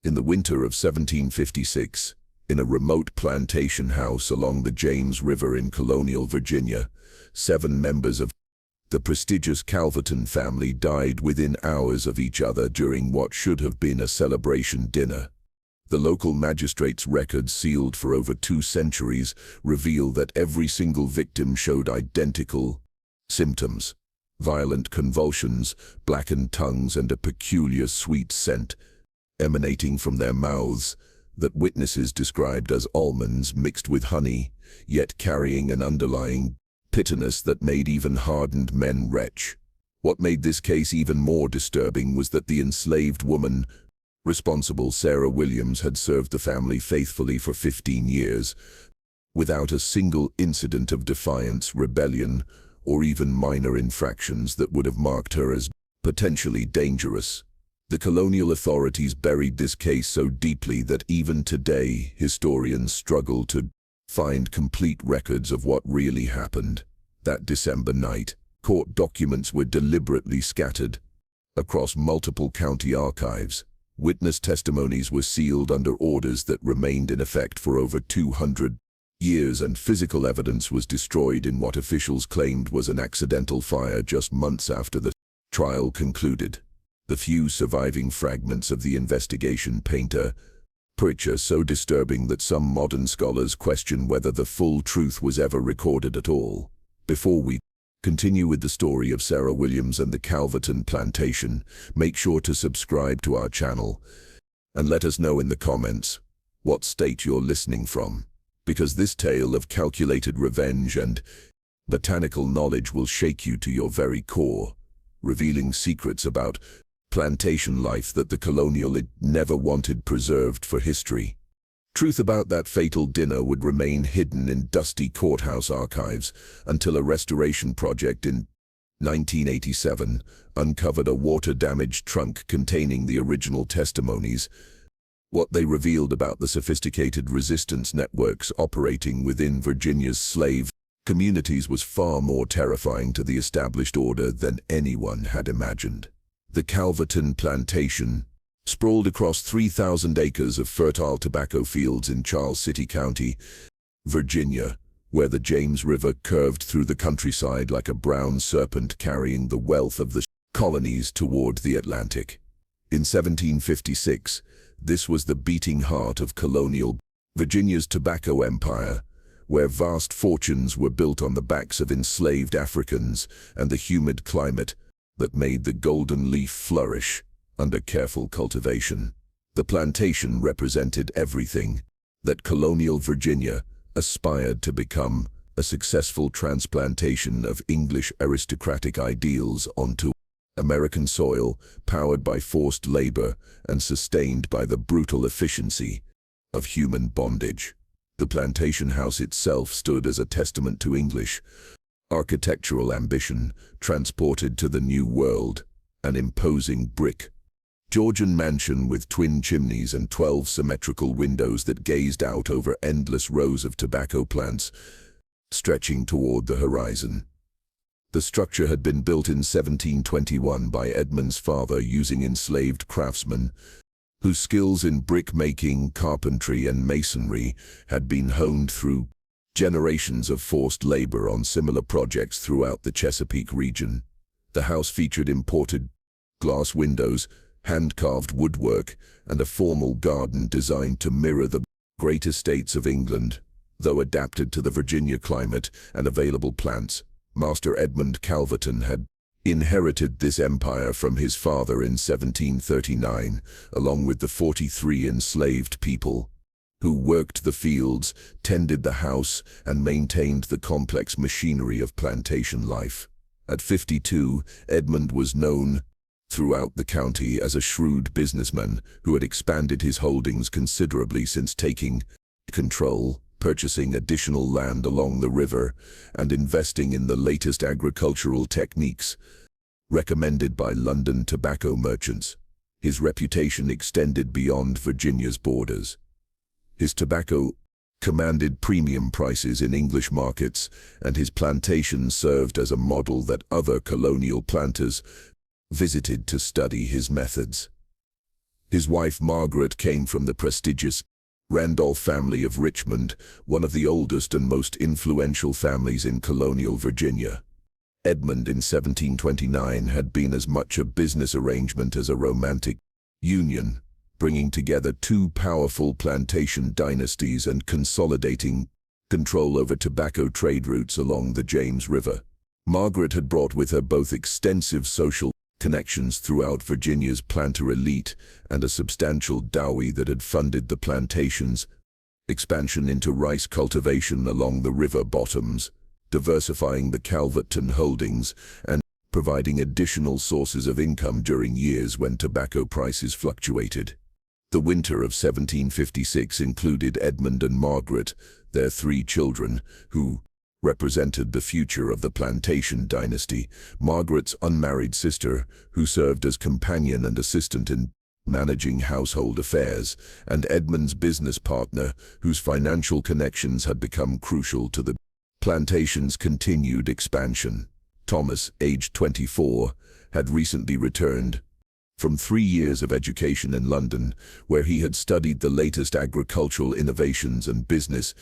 In the winter of 1756, in a remote plantation house along the James River in colonial Virginia, 7 members of the prestigious Calverton family died within hours of each other during what should have been a celebration dinner. The local magistrate's records, sealed for over 2 centuries, reveal that every single victim showed identical symptoms: violent convulsions, blackened tongues, and a peculiar sweet scent emanating from their mouths that witnesses described as almonds mixed with honey, yet carrying an underlying bitterness that made even hardened men retch. What made this case even more disturbing was that the enslaved woman responsible, Sarah Williams, had served the family faithfully for 15 years, without a single incident of defiance, rebellion, or even minor infractions that would have marked her as potentially dangerous. The colonial authorities buried this case so deeply that even today historians struggle to find complete records of what really happened. That December night, court documents were deliberately scattered across multiple county archives. Witness testimonies were sealed under orders that remained in effect for over 200 years, and physical evidence was destroyed in what officials claimed was an accidental fire just months after the trial concluded. The few surviving fragments of the investigation paint a picture so disturbing that some modern scholars question whether the full truth was ever recorded at all. Before we continue with the story of Sarah Williams and the Calverton plantation, make sure to subscribe to our channel and let us know in the comments what state you're listening from, because this tale of calculated revenge and botanical knowledge will shake you to your very core, revealing secrets about plantation life that the colonial never wanted preserved for history. Truth about that fatal dinner would remain hidden in dusty courthouse archives until a restoration project in 1987 uncovered a water-damaged trunk containing the original testimonies. What they revealed about the sophisticated resistance networks operating within Virginia's slave communities was far more terrifying to the established order than anyone had imagined. The Calverton plantation, sprawled across 3,000 acres of fertile tobacco fields in Charles City County, Virginia, where the James River curved through the countryside like a brown serpent carrying the wealth of the colonies toward the Atlantic. In 1756, this was the beating heart of colonial Virginia's tobacco empire, where vast fortunes were built on the backs of enslaved Africans and the humid climate that made the golden leaf flourish under careful cultivation. The plantation represented everything that colonial Virginia aspired to become: a successful transplantation of English aristocratic ideals onto American soil, powered by forced labor and sustained by the brutal efficiency of human bondage. The plantation house itself stood as a testament to English architectural ambition transported to the New World, an imposing brick Georgian mansion with twin chimneys and 12 symmetrical windows that gazed out over endless rows of tobacco plants stretching toward the horizon. The structure had been built in 1721 by Edmund's father using enslaved craftsmen whose skills in brick-making, carpentry, and masonry had been honed through generations of forced labor on similar projects throughout the Chesapeake region. The house featured imported glass windows, hand-carved woodwork, and a formal garden designed to mirror the great estates of England. Though adapted to the Virginia climate and available plants, Master Edmund Calverton had inherited this empire from his father in 1739, along with the 43 enslaved people who worked the fields, tended the house, and maintained the complex machinery of plantation life. At 52, Edmund was known throughout the county as a shrewd businessman who had expanded his holdings considerably since taking control, purchasing additional land along the river, and investing in the latest agricultural techniques recommended by London tobacco merchants. His reputation extended beyond Virginia's borders. His tobacco commanded premium prices in English markets, and his plantation served as a model that other colonial planters visited to study his methods. His wife Margaret came from the prestigious Randolph family of Richmond, one of the oldest and most influential families in colonial Virginia. Edmund in 1729 had been as much a business arrangement as a romantic union, bringing together two powerful plantation dynasties and consolidating control over tobacco trade routes along the James River. Margaret had brought with her both extensive social connections throughout Virginia's planter elite and a substantial dowry that had funded the plantation's expansion into rice cultivation along the river bottoms, diversifying the Calverton holdings and providing additional sources of income during years when tobacco prices fluctuated. The winter of 1756 included Edmund and Margaret, their three children, who represented the future of the plantation dynasty. Margaret's unmarried sister, who served as companion and assistant in managing household affairs, and Edmund's business partner, whose financial connections had become crucial to the plantation's continued expansion. Thomas, aged 24, had recently returned from 3 years of education in London, where he had studied the latest agricultural innovations and business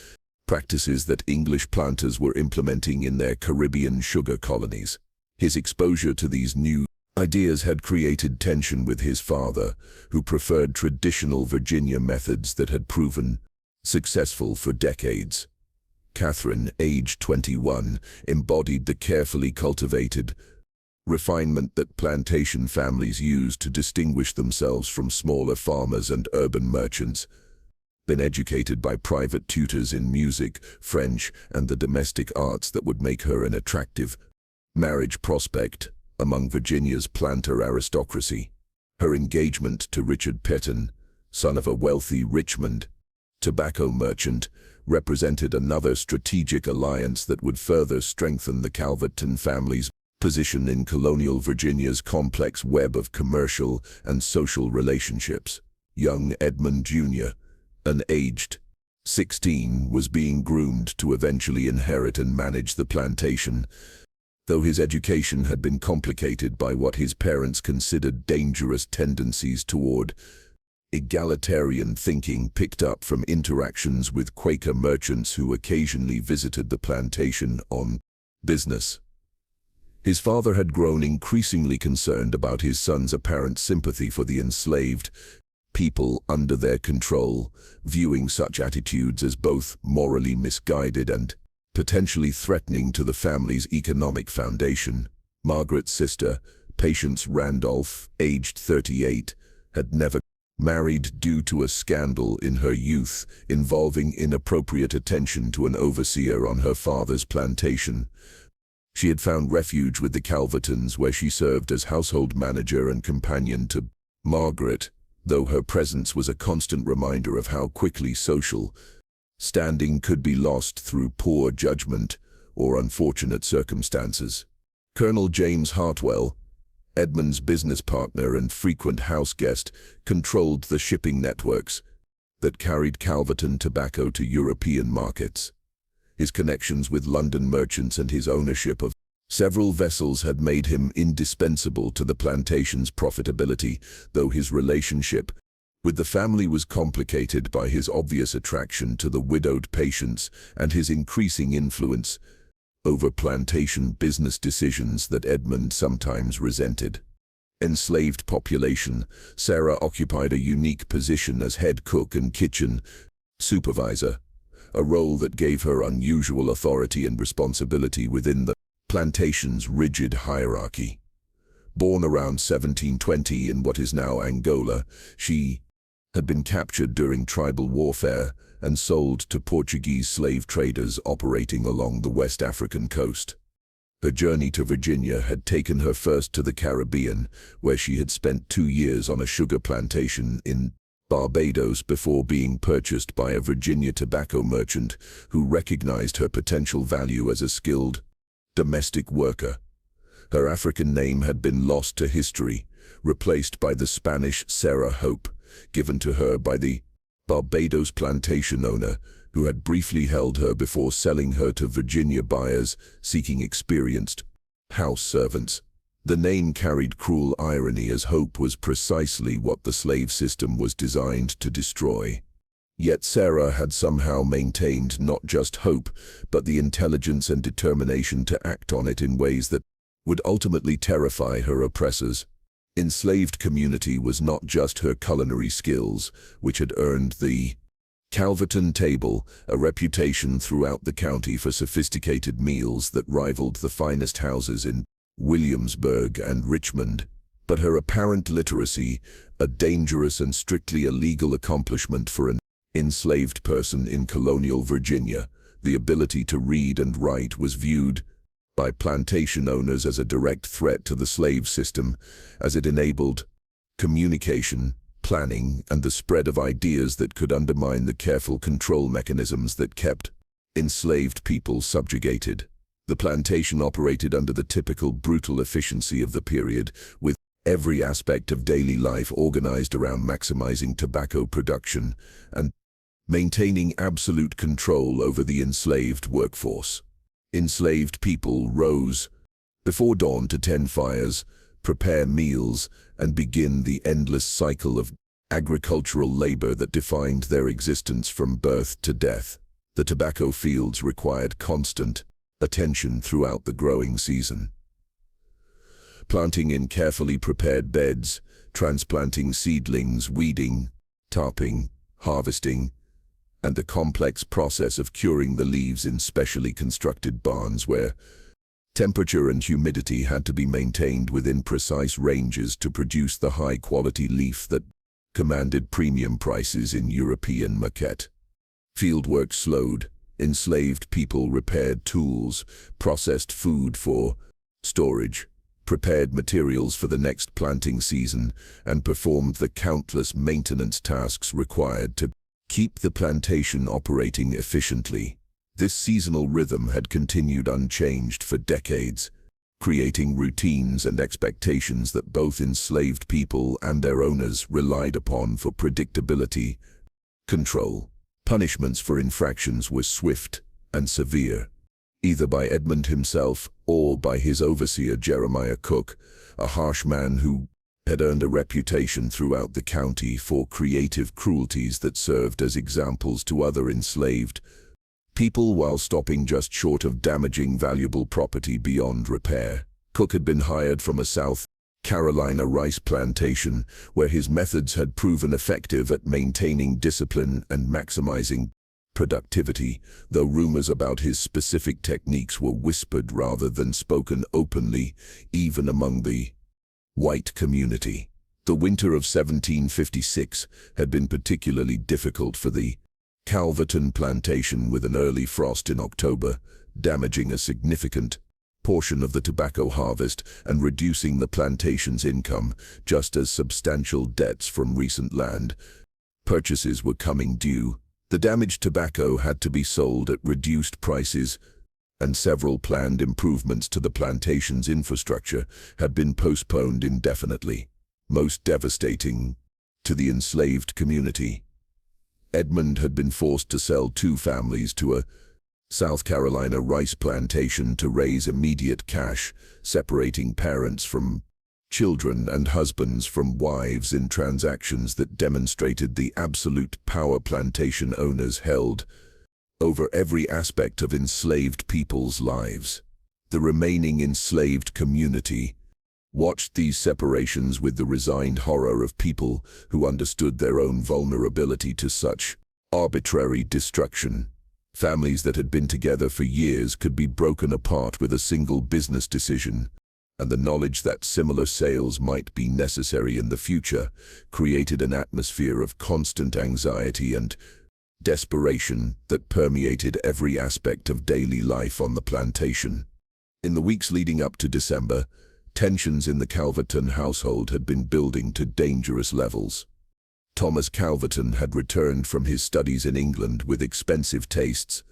practices that English planters were implementing in their Caribbean sugar colonies. His exposure to these new ideas had created tension with his father, who preferred traditional Virginia methods that had proven successful for decades. Catherine, aged 21, embodied the carefully cultivated refinement that plantation families used to distinguish themselves from smaller farmers and urban merchants. Been educated by private tutors in music, French, and the domestic arts that would make her an attractive marriage prospect among Virginia's planter aristocracy. Her engagement to Richard Petton, son of a wealthy Richmond tobacco merchant, represented another strategic alliance that would further strengthen the Calverton family's position in colonial Virginia's complex web of commercial and social relationships. Young Edmund Jr., an aged 16, was being groomed to eventually inherit and manage the plantation, though his education had been complicated by what his parents considered dangerous tendencies toward egalitarian thinking picked up from interactions with Quaker merchants who occasionally visited the plantation on business. His father had grown increasingly concerned about his son's apparent sympathy for the enslaved people under their control, viewing such attitudes as both morally misguided and potentially threatening to the family's economic foundation. Margaret's sister, Patience Randolph, aged 38, had never married due to a scandal in her youth involving inappropriate attention to an overseer on her father's plantation. She had found refuge with the Calvertons, where she served as household manager and companion to Margaret, though her presence was a constant reminder of how quickly social standing could be lost through poor judgment or unfortunate circumstances. Colonel James Hartwell, Edmund's business partner and frequent house guest, controlled the shipping networks that carried Calverton tobacco to European markets. His connections with London merchants and his ownership of several vessels had made him indispensable to the plantation's profitability, though his relationship with the family was complicated by his obvious attraction to the widowed Patience and his increasing influence over plantation business decisions that Edmund sometimes resented. Enslaved population, Sarah occupied a unique position as head cook and kitchen supervisor, a role that gave her unusual authority and responsibility within the plantation's rigid hierarchy. Born around 1720 in what is now Angola, she had been captured during tribal warfare and sold to Portuguese slave traders operating along the West African coast. Her journey to Virginia had taken her first to the Caribbean, where she had spent 2 years on a sugar plantation in Barbados before being purchased by a Virginia tobacco merchant who recognized her potential value as a skilled domestic worker. Her African name had been lost to history, replaced by the Spanish Sarah Hope, given to her by the Barbados plantation owner, who had briefly held her before selling her to Virginia buyers seeking experienced house servants. The name carried cruel irony, as hope was precisely what the slave system was designed to destroy. Yet Sarah had somehow maintained not just hope, but the intelligence and determination to act on it in ways that would ultimately terrify her oppressors. Enslaved community was not just her culinary skills, which had earned the Calverton table a reputation throughout the county for sophisticated meals that rivaled the finest houses in Williamsburg and Richmond, but her apparent literacy, a dangerous and strictly illegal accomplishment for an enslaved person in colonial Virginia. The ability to read and write was viewed by plantation owners as a direct threat to the slave system, as it enabled communication, planning, and the spread of ideas that could undermine the careful control mechanisms that kept enslaved people subjugated. The plantation operated under the typical brutal efficiency of the period, with every aspect of daily life organized around maximizing tobacco production and maintaining absolute control over the enslaved workforce. Enslaved people rose before dawn to tend fires, prepare meals, and begin the endless cycle of agricultural labor that defined their existence from birth to death. The tobacco fields required constant attention throughout the growing season. Planting in carefully prepared beds, transplanting seedlings, weeding, tarping, harvesting, and the complex process of curing the leaves in specially constructed barns where temperature and humidity had to be maintained within precise ranges to produce the high-quality leaf that commanded premium prices in European market. Fieldwork slowed, enslaved people repaired tools, processed food for storage, prepared materials for the next planting season, and performed the countless maintenance tasks required to keep the plantation operating efficiently. This seasonal rhythm had continued unchanged for decades, creating routines and expectations that both enslaved people and their owners relied upon for predictability, control. Punishments for infractions were swift and severe, either by Edmund himself or by his overseer Jeremiah Cook, a harsh man who had earned a reputation throughout the county for creative cruelties that served as examples to other enslaved people while stopping just short of damaging valuable property beyond repair. Cook had been hired from a South Carolina rice plantation where his methods had proven effective at maintaining discipline and maximizing productivity, though rumors about his specific techniques were whispered rather than spoken openly, even among the white community. The winter of 1756 had been particularly difficult for the Calverton plantation, with an early frost in October, damaging a significant portion of the tobacco harvest and reducing the plantation's income, just as substantial debts from recent land purchases were coming due. The damaged tobacco had to be sold at reduced prices, and several planned improvements to the plantation's infrastructure had been postponed indefinitely. Most devastating to the enslaved community, Edmund had been forced to sell 2 families to a South Carolina rice plantation to raise immediate cash, separating parents from children and husbands from wives in transactions that demonstrated the absolute power plantation owners held over every aspect of enslaved people's lives. The remaining enslaved community watched these separations with the resigned horror of people who understood their own vulnerability to such arbitrary destruction. Families that had been together for years could be broken apart with a single business decision, and the knowledge that similar sales might be necessary in the future created an atmosphere of constant anxiety and desperation that permeated every aspect of daily life on the plantation. In the weeks leading up to December, tensions in the Calverton household had been building to dangerous levels. Thomas Calverton had returned from his studies in England with expensive tastes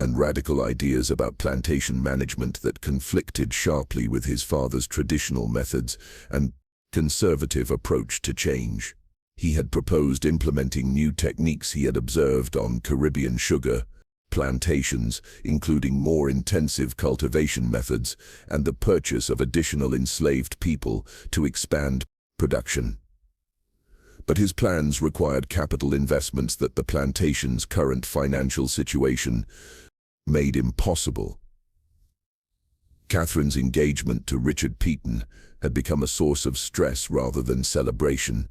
and radical ideas about plantation management that conflicted sharply with his father's traditional methods and conservative approach to change. He had proposed implementing new techniques he had observed on Caribbean sugar, plantations, including more intensive cultivation methods and the purchase of additional enslaved people to expand production. But his plans required capital investments that the plantation's current financial situation made impossible. Catherine's engagement to Richard Peaton had become a source of stress rather than celebration.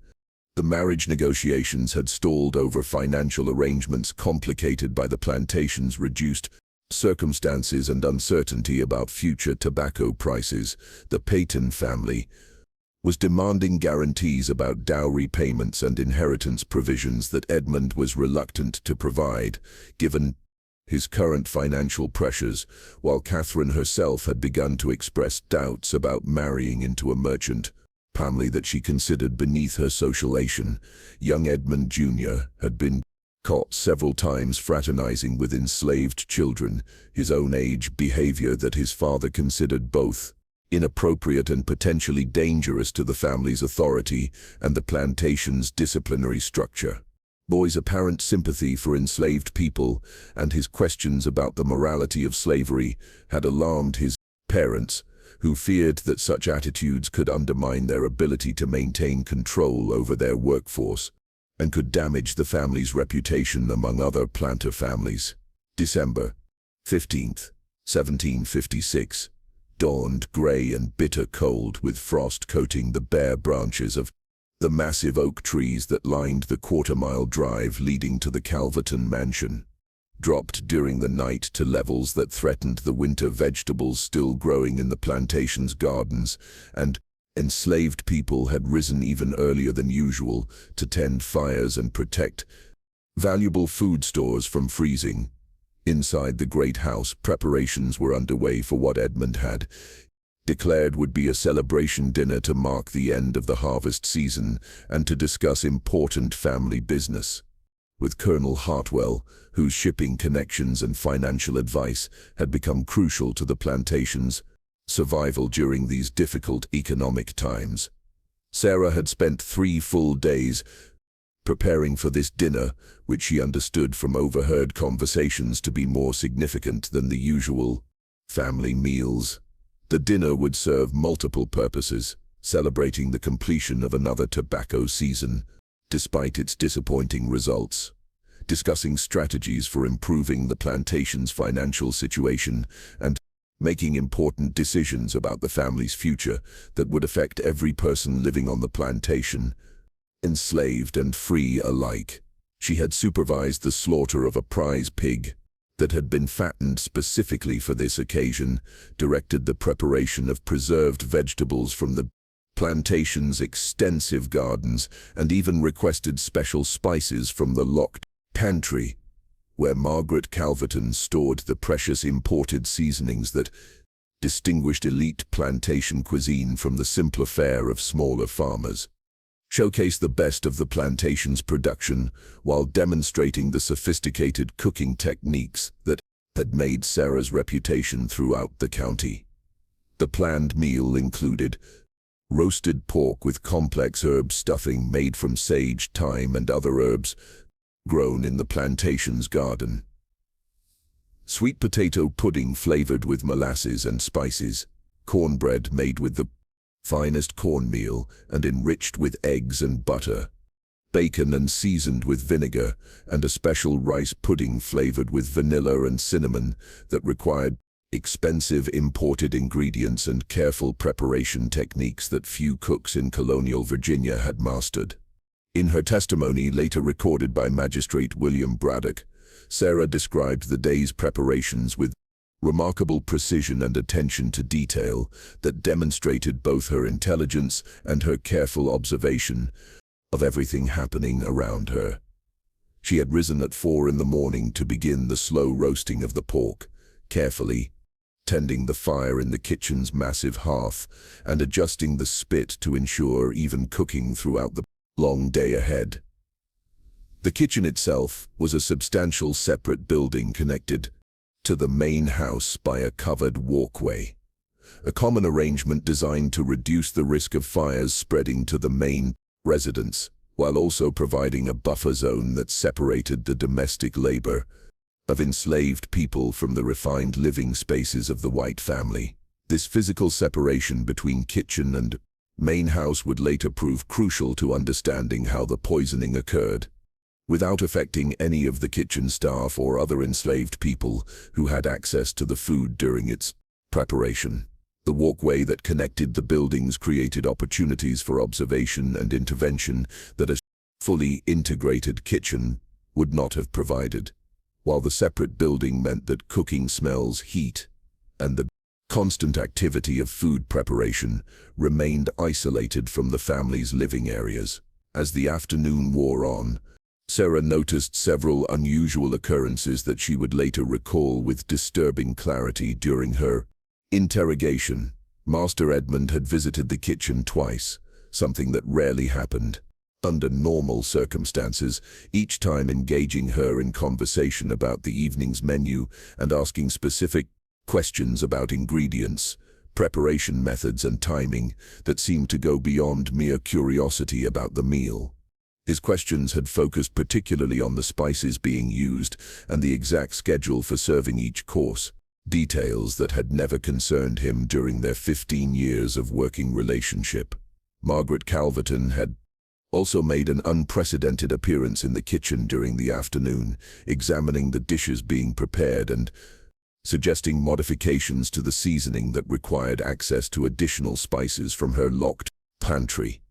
The marriage negotiations had stalled over financial arrangements complicated by the plantation's reduced circumstances and uncertainty about future tobacco prices. The Peaton family was demanding guarantees about dowry payments and inheritance provisions that Edmund was reluctant to provide, given his current financial pressures, while Catherine herself had begun to express doubts about marrying into a merchant family that she considered beneath her social station. Young Edmund Jr. had been caught several times fraternizing with enslaved children, his own age behavior that his father considered both inappropriate and potentially dangerous to the family's authority and the plantation's disciplinary structure. Boy's apparent sympathy for enslaved people and his questions about the morality of slavery had alarmed his parents, who feared that such attitudes could undermine their ability to maintain control over their workforce and could damage the family's reputation among other planter families. December 15th, 1756, dawned gray and bitter cold with frost coating the bare branches of the massive oak trees that lined the quarter-mile drive leading to the Calverton mansion. Dropped during the night to levels that threatened the winter vegetables still growing in the plantation's gardens, and enslaved people had risen even earlier than usual to tend fires and protect valuable food stores from freezing. Inside the great house, preparations were underway for what Edmund had declared would be a celebration dinner to mark the end of the harvest season and to discuss important family business. With Colonel Hartwell, whose shipping connections and financial advice had become crucial to the plantation's survival during these difficult economic times. Sarah had spent 3 full days preparing for this dinner, which she understood from overheard conversations to be more significant than the usual family meals. The dinner would serve multiple purposes, celebrating the completion of another tobacco season, despite its disappointing results, discussing strategies for improving the plantation's financial situation, and making important decisions about the family's future that would affect every person living on the plantation, enslaved and free alike. She had supervised the slaughter of a prize pig that had been fattened specifically for this occasion, directed the preparation of preserved vegetables from the plantation's extensive gardens, and even requested special spices from the locked pantry, where Margaret Calverton stored the precious imported seasonings that distinguished elite plantation cuisine from the simpler fare of smaller farmers. Showcased the best of the plantation's production while demonstrating the sophisticated cooking techniques that had made Sarah's reputation throughout the county. The planned meal included roasted pork with complex herb stuffing made from sage, thyme, and other herbs grown in the plantation's garden. Sweet potato pudding flavored with molasses and spices, cornbread made with the finest cornmeal and enriched with eggs and butter, bacon and seasoned with vinegar, and a special rice pudding flavored with vanilla and cinnamon that required expensive imported ingredients and careful preparation techniques that few cooks in colonial Virginia had mastered. In her testimony, later recorded by Magistrate William Braddock, Sarah described the day's preparations with remarkable precision and attention to detail that demonstrated both her intelligence and her careful observation of everything happening around her. She had risen at 4 in the morning to begin the slow roasting of the pork, carefully tending the fire in the kitchen's massive hearth and adjusting the spit to ensure even cooking throughout the long day ahead. The kitchen itself was a substantial separate building connected to the main house by a covered walkway, a common arrangement designed to reduce the risk of fires spreading to the main residence, while also providing a buffer zone that separated the domestic labor of enslaved people from the refined living spaces of the white family. This physical separation between kitchen and main house would later prove crucial to understanding how the poisoning occurred, without affecting any of the kitchen staff or other enslaved people who had access to the food during its preparation. The walkway that connected the buildings created opportunities for observation and intervention that a fully integrated kitchen would not have provided, while the separate building meant that cooking smells, heat, and the constant activity of food preparation remained isolated from the family's living areas. As the afternoon wore on, Sarah noticed several unusual occurrences that she would later recall with disturbing clarity during her interrogation. Master Edmund had visited the kitchen twice, something that rarely happened under normal circumstances, each time engaging her in conversation about the evening's menu and asking specific questions about ingredients, preparation methods and timing that seemed to go beyond mere curiosity about the meal. His questions had focused particularly on the spices being used and the exact schedule for serving each course, details that had never concerned him during their 15 years of working relationship. Margaret Calverton had also made an unprecedented appearance in the kitchen during the afternoon, examining the dishes being prepared and suggesting modifications to the seasoning that required access to additional spices from her locked pantry.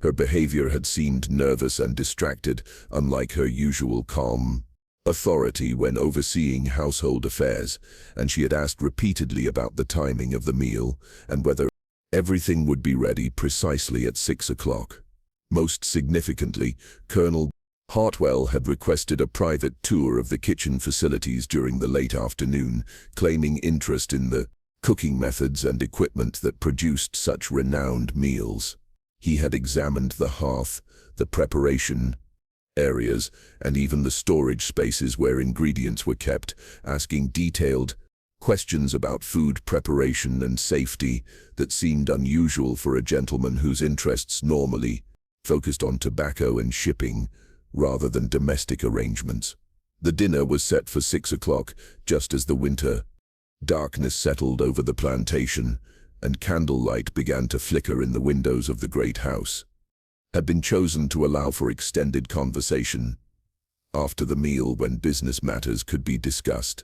Her behavior had seemed nervous and distracted, unlike her usual calm authority when overseeing household affairs, and she had asked repeatedly about the timing of the meal and whether everything would be ready precisely at 6 o'clock. Most significantly, Colonel Hartwell had requested a private tour of the kitchen facilities during the late afternoon, claiming interest in the cooking methods and equipment that produced such renowned meals. He had examined the hearth, the preparation areas, and even the storage spaces where ingredients were kept, asking detailed questions about food preparation and safety that seemed unusual for a gentleman whose interests normally focused on tobacco and shipping rather than domestic arrangements. The dinner was set for 6 o'clock, just as the winter darkness settled over the plantation, and candlelight began to flicker in the windows of the great house. Had been chosen to allow for extended conversation after the meal when business matters could be discussed,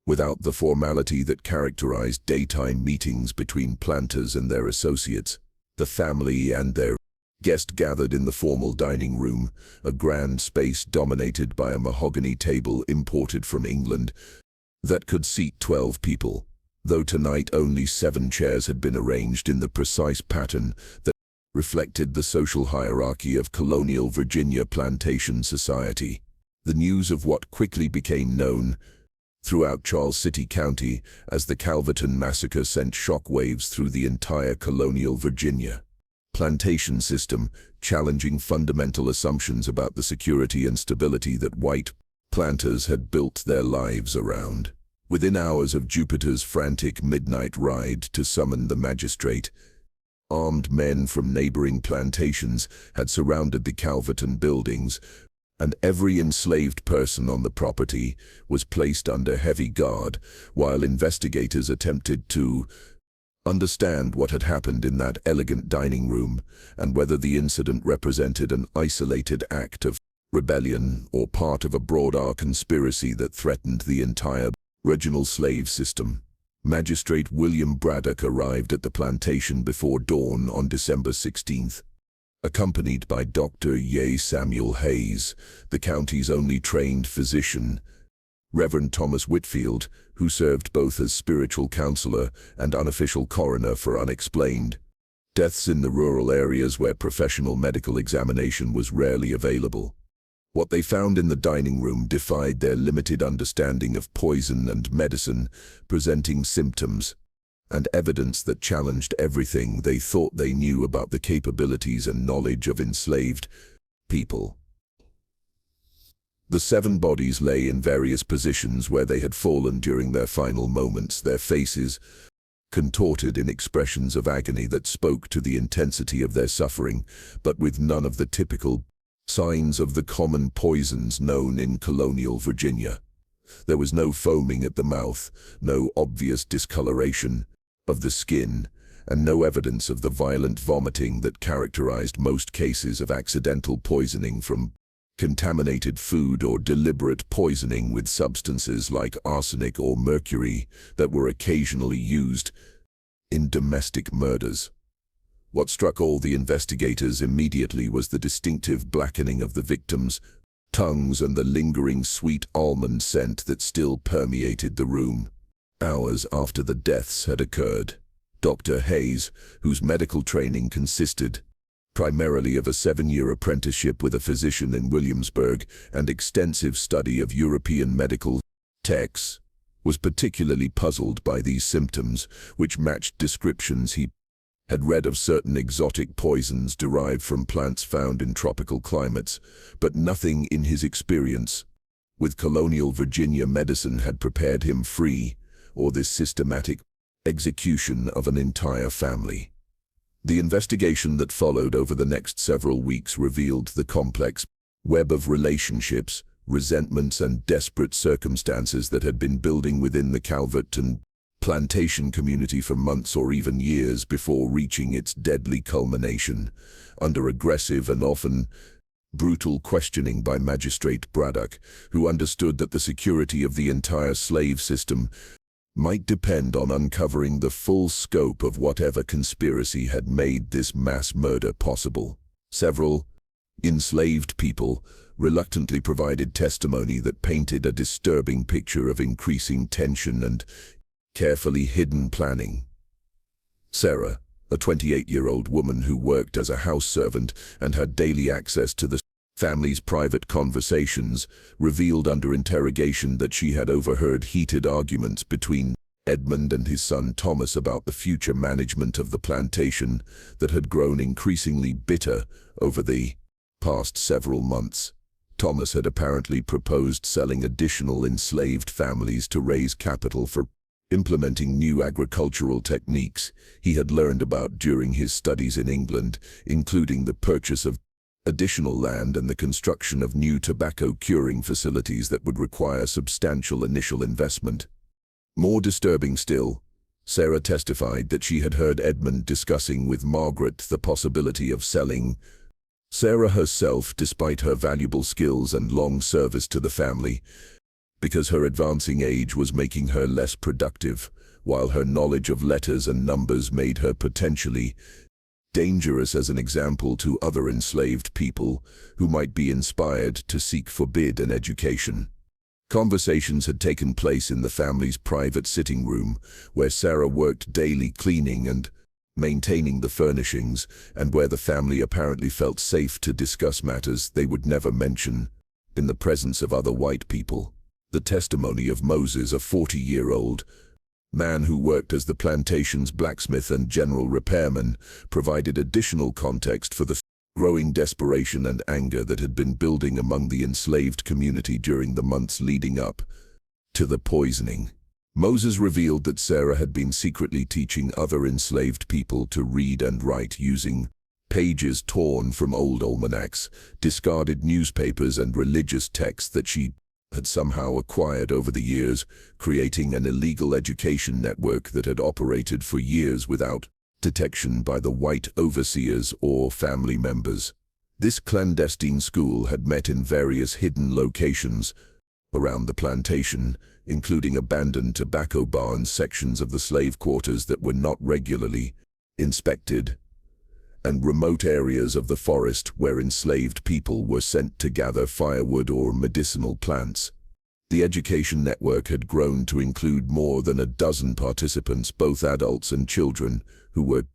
without the formality that characterized daytime meetings between planters and their associates. The family and their guest gathered in the formal dining room, a grand space dominated by a mahogany table imported from England that could seat 12 people. Though tonight only 7 chairs had been arranged in the precise pattern that reflected the social hierarchy of colonial Virginia plantation society. The news of what quickly became known throughout Charles City County as the Calverton Massacre sent shockwaves through the entire colonial Virginia plantation system, challenging fundamental assumptions about the security and stability that white planters had built their lives around. Within hours of Jupiter's frantic midnight ride to summon the magistrate, armed men from neighboring plantations had surrounded the Calverton buildings, and every enslaved person on the property was placed under heavy guard while investigators attempted to understand what had happened in that elegant dining room and whether the incident represented an isolated act of rebellion or part of a broader conspiracy that threatened the entire original slave system. Magistrate William Braddock arrived at the plantation before dawn on December 16th, accompanied by Dr. Samuel Hayes, the county's only trained physician, Reverend Thomas Whitfield, who served both as spiritual counselor and unofficial coroner for unexplained deaths in the rural areas where professional medical examination was rarely available. What they found in the dining room defied their limited understanding of poison and medicine, presenting symptoms and evidence that challenged everything they thought they knew about the capabilities and knowledge of enslaved people. The 7 bodies lay in various positions where they had fallen during their final moments, their faces contorted in expressions of agony that spoke to the intensity of their suffering, but with none of the typical signs of the common poisons known in colonial Virginia. There was no foaming at the mouth, no obvious discoloration of the skin, and no evidence of the violent vomiting that characterized most cases of accidental poisoning from contaminated food or deliberate poisoning with substances like arsenic or mercury that were occasionally used in domestic murders. What struck all the investigators immediately was the distinctive blackening of the victims' tongues and the lingering sweet almond scent that still permeated the room. Hours after the deaths had occurred, Dr. Hayes, whose medical training consisted primarily of a 7-year apprenticeship with a physician in Williamsburg and extensive study of European medical texts, was particularly puzzled by these symptoms, which matched descriptions he had read of certain exotic poisons derived from plants found in tropical climates, but nothing in his experience with colonial Virginia medicine had prepared him free or this systematic execution of an entire family. The investigation that followed over the next several weeks revealed the complex web of relationships, resentments, and desperate circumstances that had been building within the Calverton plantation community for months or even years before reaching its deadly culmination, under aggressive and often brutal questioning by Magistrate Braddock, who understood that the security of the entire slave system might depend on uncovering the full scope of whatever conspiracy had made this mass murder possible. Several enslaved people reluctantly provided testimony that painted a disturbing picture of increasing tension and carefully hidden planning. Sarah, a 28-year-old woman who worked as a house servant and had daily access to the family's private conversations, revealed under interrogation that she had overheard heated arguments between Edmund and his son Thomas about the future management of the plantation that had grown increasingly bitter over the past several months. Thomas had apparently proposed selling additional enslaved families to raise capital for implementing new agricultural techniques he had learned about during his studies in England, including the purchase of additional land and the construction of new tobacco curing facilities that would require substantial initial investment. More disturbing still, Sarah testified that she had heard Edmund discussing with Margaret the possibility of selling Sarah herself, despite her valuable skills and long service to the family, because her advancing age was making her less productive, while her knowledge of letters and numbers made her potentially dangerous as an example to other enslaved people who might be inspired to seek forbidden education. Conversations had taken place in the family's private sitting room, where Sarah worked daily cleaning and maintaining the furnishings, and where the family apparently felt safe to discuss matters they would never mention in the presence of other white people. The testimony of Moses, a 40-year-old man who worked as the plantation's blacksmith and general repairman, provided additional context for the growing desperation and anger that had been building among the enslaved community during the months leading up to the poisoning. Moses revealed that Sarah had been secretly teaching other enslaved people to read and write using pages torn from old almanacs, discarded newspapers, and religious texts that she had somehow acquired over the years, creating an illegal education network that had operated for years without detection by the white overseers or family members. This clandestine school had met in various hidden locations around the plantation, including abandoned tobacco barns, sections of the slave quarters that were not regularly inspected, and remote areas of the forest where enslaved people were sent to gather firewood or medicinal plants. The education network had grown to include more than a dozen participants, both adults and children, who were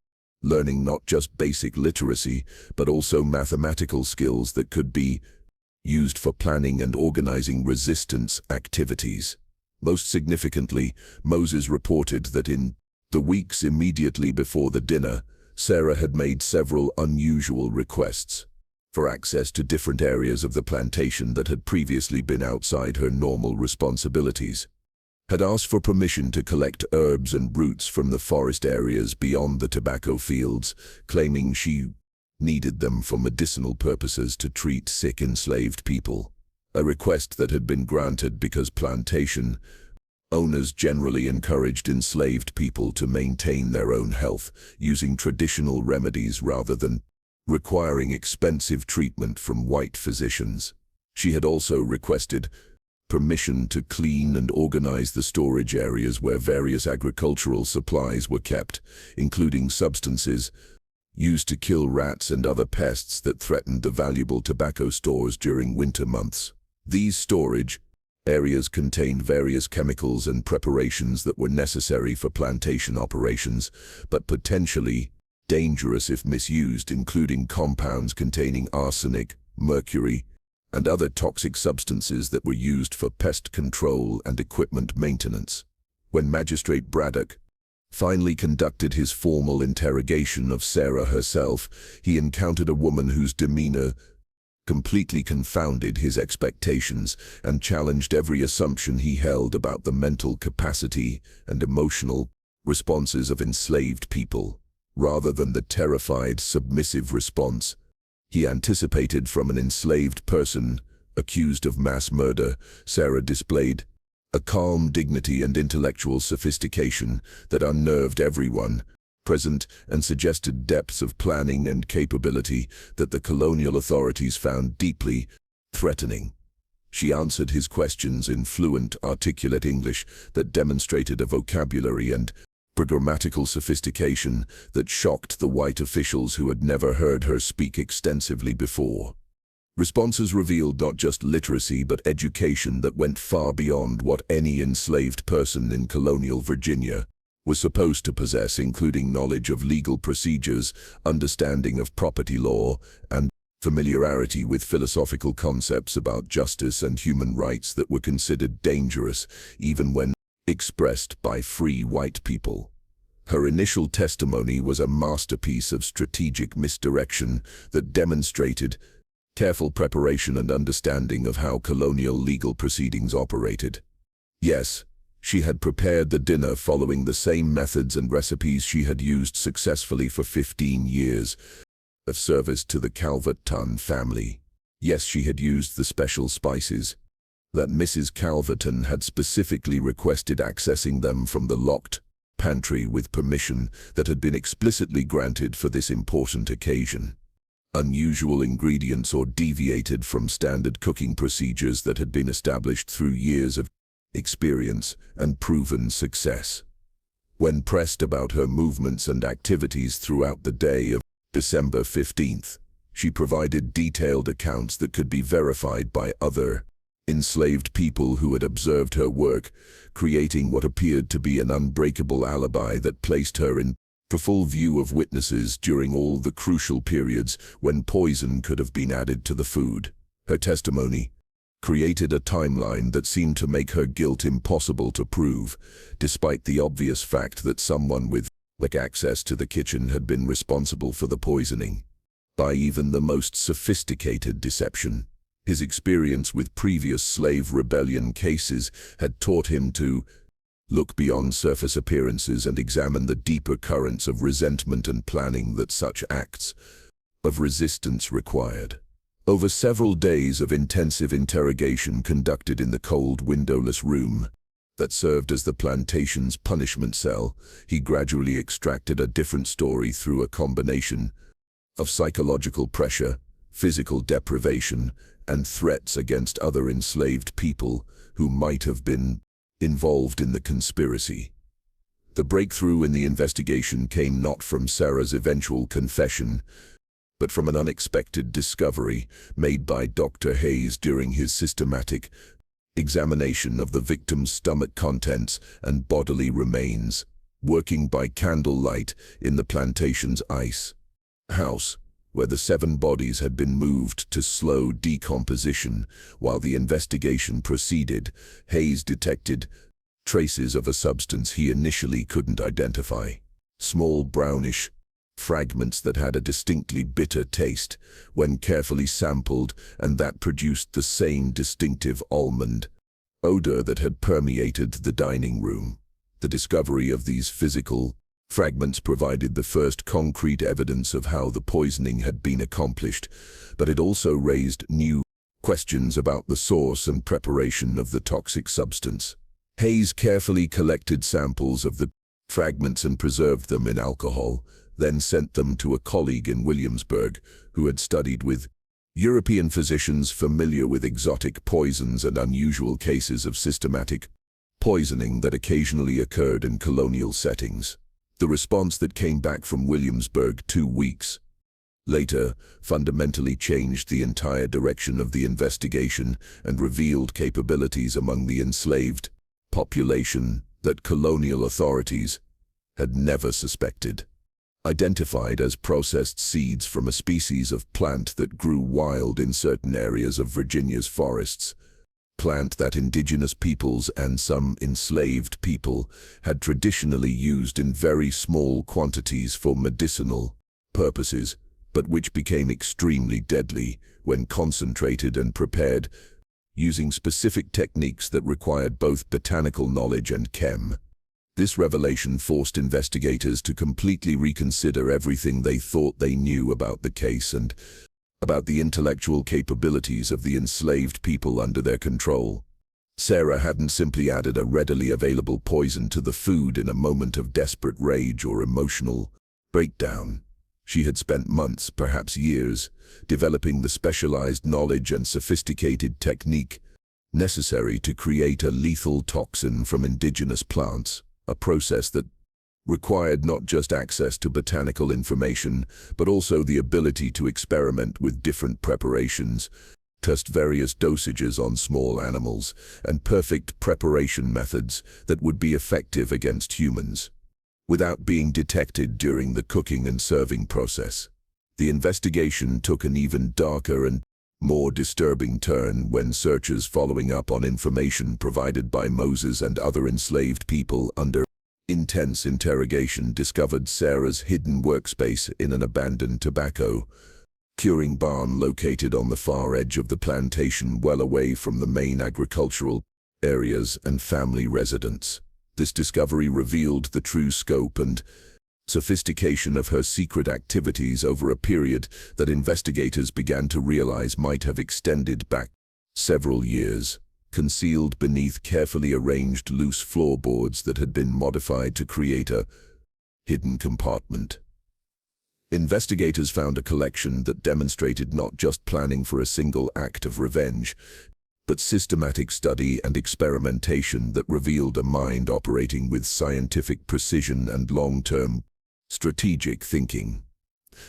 learning not just basic literacy, but also mathematical skills that could be used for planning and organizing resistance activities. Most significantly, Moses reported that in the weeks immediately before the dinner, Sarah had made several unusual requests for access to different areas of the plantation that had previously been outside her normal responsibilities, had asked for permission to collect herbs and roots from the forest areas beyond the tobacco fields, claiming she needed them for medicinal purposes to treat sick enslaved people. a request that had been granted because plantation owners generally encouraged enslaved people to maintain their own health using traditional remedies rather than requiring expensive treatment from white physicians. She had also requested permission to clean and organize the storage areas where various agricultural supplies were kept, including substances used to kill rats and other pests that threatened the valuable tobacco stores during winter months. These storage areas contained various chemicals and preparations that were necessary for plantation operations, but potentially dangerous if misused, including compounds containing arsenic, mercury, and other toxic substances that were used for pest control and equipment maintenance. When Magistrate Braddock finally conducted his formal interrogation of Sarah herself, he encountered a woman whose demeanor completely confounded his expectations and challenged every assumption he held about the mental capacity and emotional responses of enslaved people. Rather than the terrified, submissive response he anticipated from an enslaved person accused of mass murder, Sarah displayed a calm dignity and intellectual sophistication that unnerved everyone present and suggested depths of planning and capability that the colonial authorities found deeply threatening. She answered his questions in fluent, articulate English that demonstrated a vocabulary and grammatical sophistication that shocked the white officials who had never heard her speak extensively before. Responses revealed not just literacy but education that went far beyond what any enslaved person in colonial Virginia was supposed to possess, including knowledge of legal procedures, understanding of property law, and familiarity with philosophical concepts about justice and human rights that were considered dangerous even when expressed by free white people. Her initial testimony was a masterpiece of strategic misdirection that demonstrated careful preparation and understanding of how colonial legal proceedings operated. Yes, she had prepared the dinner following the same methods and recipes she had used successfully for 15 years of service to the Calverton family. Yes, she had used the special spices that Mrs. Calverton had specifically requested, accessing them from the locked pantry with permission that had been explicitly granted for this important occasion. Unusual ingredients or deviated from standard cooking procedures that had been established through years of experience and proven success. When pressed about her movements and activities throughout the day of December 15th, she provided detailed accounts that could be verified by other enslaved people who had observed her work, creating what appeared to be an unbreakable alibi that placed her in full view of witnesses during all the crucial periods when poison could have been added to the food. Her testimony created a timeline that seemed to make her guilt impossible to prove, despite the obvious fact that someone with access to the kitchen had been responsible for the poisoning. By even the most sophisticated deception, his experience with previous slave rebellion cases had taught him to look beyond surface appearances and examine the deeper currents of resentment and planning that such acts of resistance required. Over several days of intensive interrogation conducted in the cold, windowless room that served as the plantation's punishment cell, he gradually extracted a different story through a combination of psychological pressure, physical deprivation, and threats against other enslaved people who might have been involved in the conspiracy. The breakthrough in the investigation came not from Sarah's eventual confession, but from an unexpected discovery made by Dr. Hayes during his systematic examination of the victim's stomach contents and bodily remains, working by candlelight in the plantation's ice house, where the 7 bodies had been moved to slow decomposition. While the investigation proceeded, Hayes detected traces of a substance he initially couldn't identify. Small brownish fragments that had a distinctly bitter taste when carefully sampled, and that produced the same distinctive almond odor that had permeated the dining room. The discovery of these physical fragments provided the first concrete evidence of how the poisoning had been accomplished, but it also raised new questions about the source and preparation of the toxic substance. Hayes carefully collected samples of the fragments and preserved them in alcohol, then sent them to a colleague in Williamsburg who had studied with European physicians familiar with exotic poisons and unusual cases of systematic poisoning that occasionally occurred in colonial settings. The response that came back from Williamsburg 2 weeks later fundamentally changed the entire direction of the investigation and revealed capabilities among the enslaved population that colonial authorities had never suspected. Identified as processed seeds from a species of plant that grew wild in certain areas of Virginia's forests, plant that indigenous peoples and some enslaved people had traditionally used in very small quantities for medicinal purposes, but which became extremely deadly when concentrated and prepared using specific techniques that required both botanical knowledge and chem. This revelation forced investigators to completely reconsider everything they thought they knew about the case and about the intellectual capabilities of the enslaved people under their control. Sarah hadn't simply added a readily available poison to the food in a moment of desperate rage or emotional breakdown. She had spent months, perhaps years, developing the specialized knowledge and sophisticated technique necessary to create a lethal toxin from indigenous plants, a process that required not just access to botanical information, but also the ability to experiment with different preparations, test various dosages on small animals, and perfect preparation methods that would be effective against humans, without being detected during the cooking and serving process. The investigation took an even darker and more disturbing turn when searchers following up on information provided by Moses and other enslaved people under intense interrogation discovered Sarah's hidden workspace in an abandoned tobacco curing barn located on the far edge of the plantation, well away from the main agricultural areas and family residence. This discovery revealed the true scope and sophistication of her secret activities over a period that investigators began to realize might have extended back several years, concealed beneath carefully arranged loose floorboards that had been modified to create a hidden compartment. Investigators found a collection that demonstrated not just planning for a single act of revenge, but systematic study and experimentation that revealed a mind operating with scientific precision and long-term strategic thinking.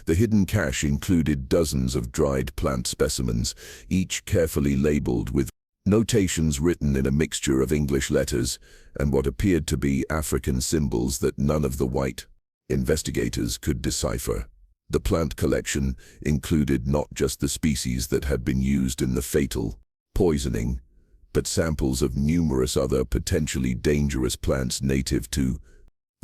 The hidden cache included dozens of dried plant specimens, each carefully labeled with notations written in a mixture of English letters and what appeared to be African symbols that none of the white investigators could decipher. The plant collection included not just the species that had been used in the fatal poisoning, but samples of numerous other potentially dangerous plants native to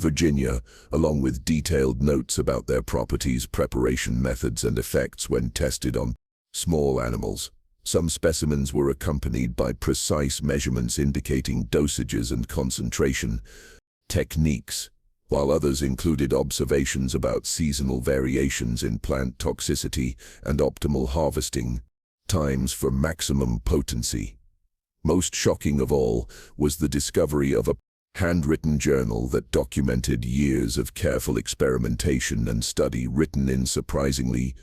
Virginia, along with detailed notes about their properties, preparation methods, and effects when tested on small animals. Some specimens were accompanied by precise measurements indicating dosages and concentration techniques, while others included observations about seasonal variations in plant toxicity and optimal harvesting times for maximum potency. Most shocking of all was the discovery of a handwritten journal that documented years of careful experimentation and study written in surprisingly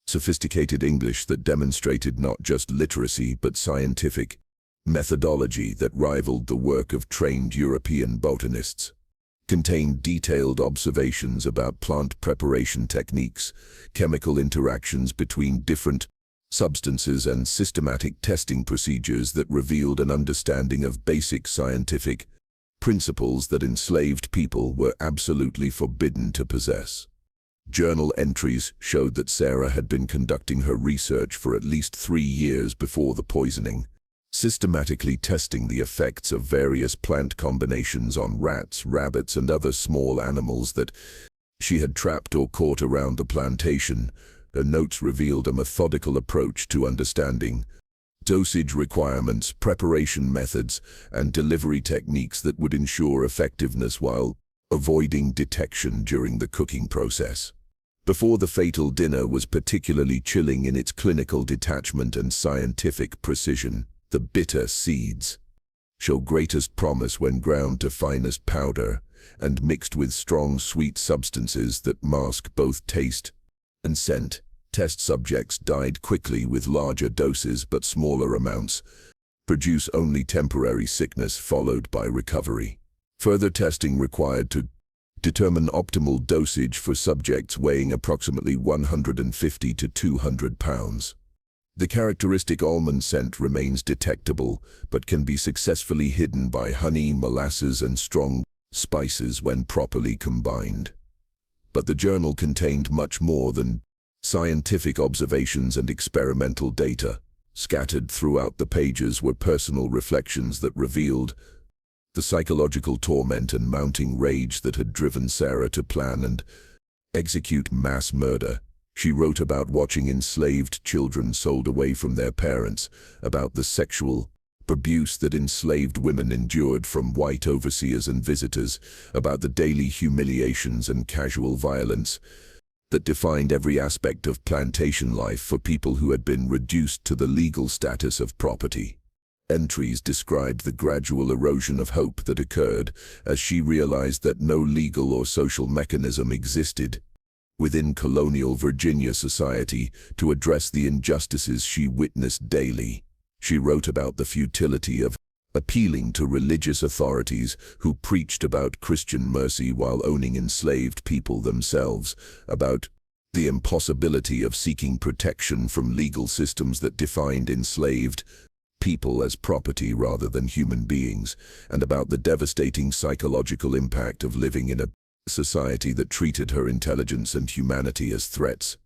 sophisticated English that demonstrated not just literacy but scientific methodology that rivaled the work of trained European botanists. Contained detailed observations about plant preparation techniques, chemical interactions between different substances, and systematic testing procedures that revealed an understanding of basic scientific principles that enslaved people were absolutely forbidden to possess. Journal entries showed that Sarah had been conducting her research for at least 3 years before the poisoning, systematically testing the effects of various plant combinations on rats, rabbits, and other small animals that she had trapped or caught around the plantation. Her notes revealed a methodical approach to understanding dosage requirements, preparation methods, and delivery techniques that would ensure effectiveness while avoiding detection during the cooking process. Before the fatal dinner was particularly chilling in its clinical detachment and scientific precision. The bitter seeds show greatest promise when ground to finest powder and mixed with strong sweet substances that mask both taste and scent. Test subjects died quickly with larger doses, but smaller amounts produce only temporary sickness followed by recovery. Further testing required to determine optimal dosage for subjects weighing approximately 150 to 200 pounds. The characteristic almond scent remains detectable, but can be successfully hidden by honey, molasses, and strong spices when properly combined. But the journal contained much more than scientific observations and experimental data. Scattered throughout the pages were personal reflections that revealed the psychological torment and mounting rage that had driven Sarah to plan and execute mass murder. She wrote about watching enslaved children sold away from their parents, about the sexual abuse that enslaved women endured from white overseers and visitors, about the daily humiliations and casual violence that defined every aspect of plantation life for people who had been reduced to the legal status of property. Entries described the gradual erosion of hope that occurred as she realized that no legal or social mechanism existed within colonial Virginia society to address the injustices she witnessed daily. She wrote about the futility of appealing to religious authorities who preached about Christian mercy while owning enslaved people themselves, about the impossibility of seeking protection from legal systems that defined enslaved people as property rather than human beings, and about the devastating psychological impact of living in a society that treated her intelligence and humanity as threats,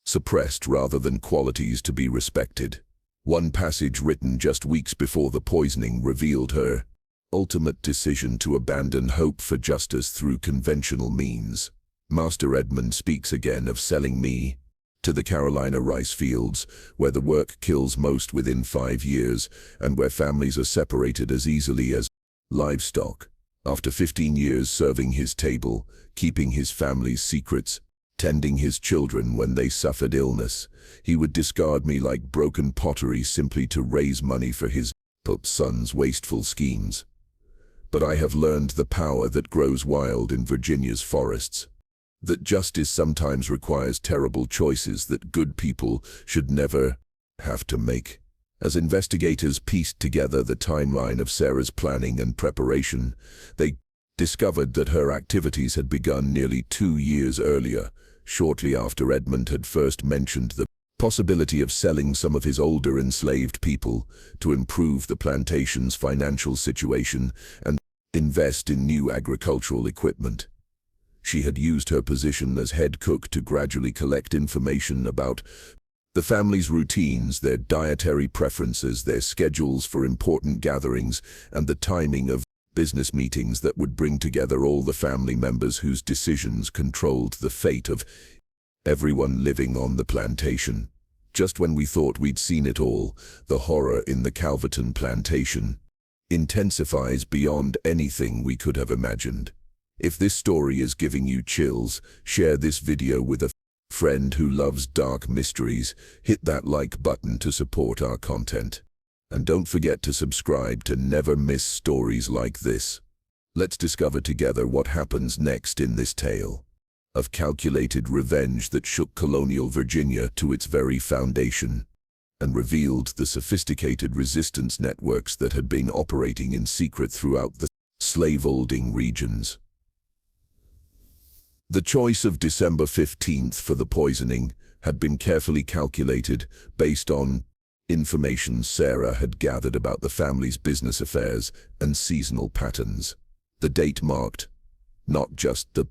suppressed rather than qualities to be respected. One passage written just weeks before the poisoning revealed her ultimate decision to abandon hope for justice through conventional means. Master Edmund speaks again of selling me to the Carolina rice fields, where the work kills most within 5 years, and where families are separated as easily as livestock. After 15 years serving his table, keeping his family's secrets, tending his children when they suffered illness, he would discard me like broken pottery simply to raise money for his son's wasteful schemes. But I have learned the power that grows wild in Virginia's forests, that justice sometimes requires terrible choices that good people should never have to make. As investigators pieced together the timeline of Sarah's planning and preparation, they discovered that her activities had begun nearly 2 years earlier, shortly after Edmund had first mentioned the possibility of selling some of his older enslaved people to improve the plantation's financial situation and invest in new agricultural equipment. She had used her position as head cook to gradually collect information about the family's routines, their dietary preferences, their schedules for important gatherings, and the timing of business meetings that would bring together all the family members whose decisions controlled the fate of everyone living on the plantation. Just when we thought we'd seen it all, the horror in the Calverton plantation intensifies beyond anything we could have imagined. If this story is giving you chills, share this video with a friend who loves dark mysteries. Hit that like button to support our content. And don't forget to subscribe to never miss stories like this. Let's discover together what happens next in this tale of calculated revenge that shook colonial Virginia to its very foundation and revealed the sophisticated resistance networks that had been operating in secret throughout the slaveholding regions. The choice of December 15th for the poisoning had been carefully calculated based on information Sarah had gathered about the family's business affairs and seasonal patterns. The date marked not just the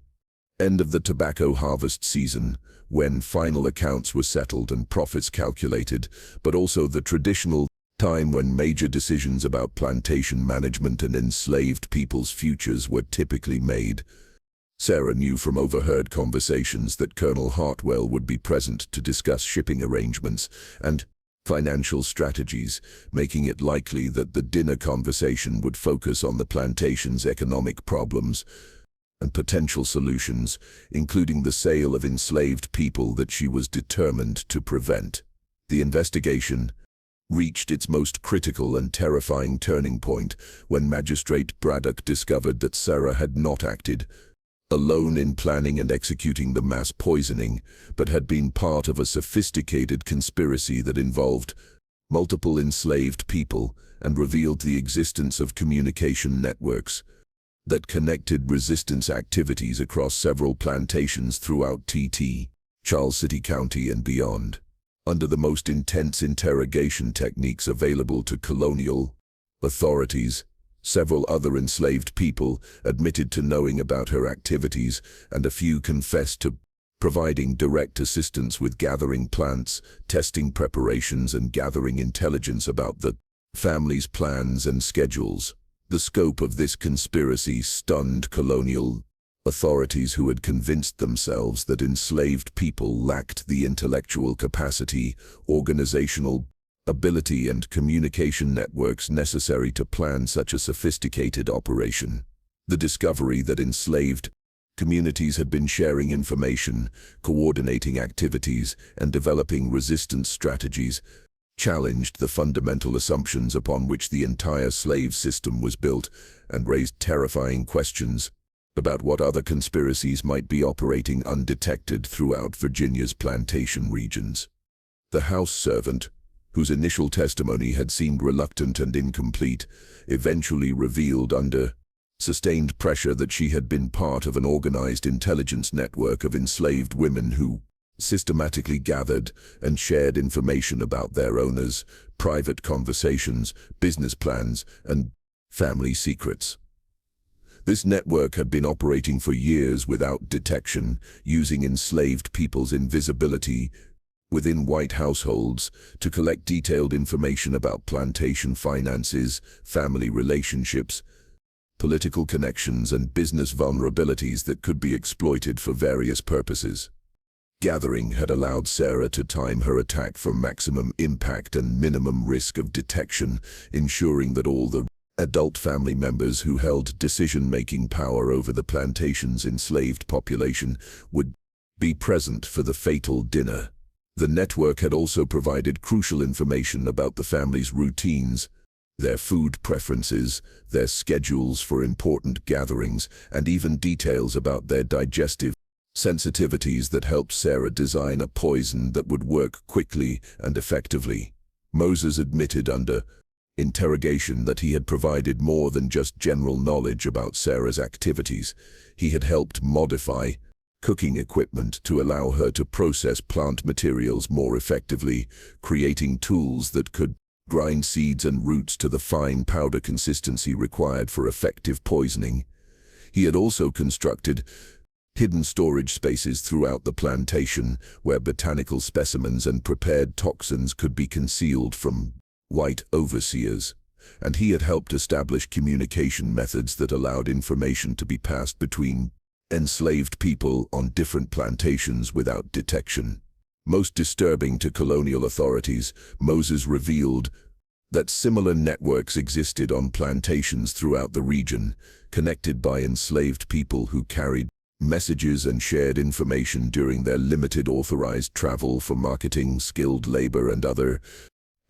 end of the tobacco harvest season, when final accounts were settled and profits calculated, but also the traditional time when major decisions about plantation management and enslaved people's futures were typically made. Sarah knew from overheard conversations that Colonel Hartwell would be present to discuss shipping arrangements and financial strategies, making it likely that the dinner conversation would focus on the plantation's economic problems. and potential solutions, including the sale of enslaved people that she was determined to prevent. The investigation reached its most critical and terrifying turning point when Magistrate Braddock discovered that Sarah had not acted alone in planning and executing the mass poisoning, but had been part of a sophisticated conspiracy that involved multiple enslaved people and revealed the existence of communication networks that connected resistance activities across several plantations throughout Charles City County and beyond. Under the most intense interrogation techniques available to colonial authorities, several other enslaved people admitted to knowing about her activities, and a few confessed to providing direct assistance with gathering plants, testing preparations, and gathering intelligence about the family's plans and schedules. The scope of this conspiracy stunned colonial authorities, who had convinced themselves that enslaved people lacked the intellectual capacity, organizational ability, and communication networks necessary to plan such a sophisticated operation. The discovery that enslaved communities had been sharing information, coordinating activities, and developing resistance strategies challenged the fundamental assumptions upon which the entire slave system was built and raised terrifying questions about what other conspiracies might be operating undetected throughout Virginia's plantation regions. The house servant, whose initial testimony had seemed reluctant and incomplete, eventually revealed under sustained pressure that she had been part of an organized intelligence network of enslaved women who systematically gathered and shared information about their owners, private conversations, business plans, and family secrets. This network had been operating for years without detection, using enslaved people's invisibility within white households to collect detailed information about plantation finances, family relationships, political connections, and business vulnerabilities that could be exploited for various purposes. Gathering had allowed Sarah to time her attack for maximum impact and minimum risk of detection, ensuring that all the adult family members who held decision-making power over the plantation's enslaved population would be present for the fatal dinner. The network had also provided crucial information about the family's routines, their food preferences, their schedules for important gatherings, and even details about their digestive sensitivities that helped Sarah design a poison that would work quickly and effectively. Moses admitted under interrogation that he had provided more than just general knowledge about Sarah's activities. He had helped modify cooking equipment to allow her to process plant materials more effectively, creating tools that could grind seeds and roots to the fine powder consistency required for effective poisoning. He had also constructed hidden storage spaces throughout the plantation where botanical specimens and prepared toxins could be concealed from white overseers, and he had helped establish communication methods that allowed information to be passed between enslaved people on different plantations without detection. Most disturbing to colonial authorities, Moses revealed that similar networks existed on plantations throughout the region, connected by enslaved people who carried messages and shared information during their limited authorized travel for marketing, skilled labor, and other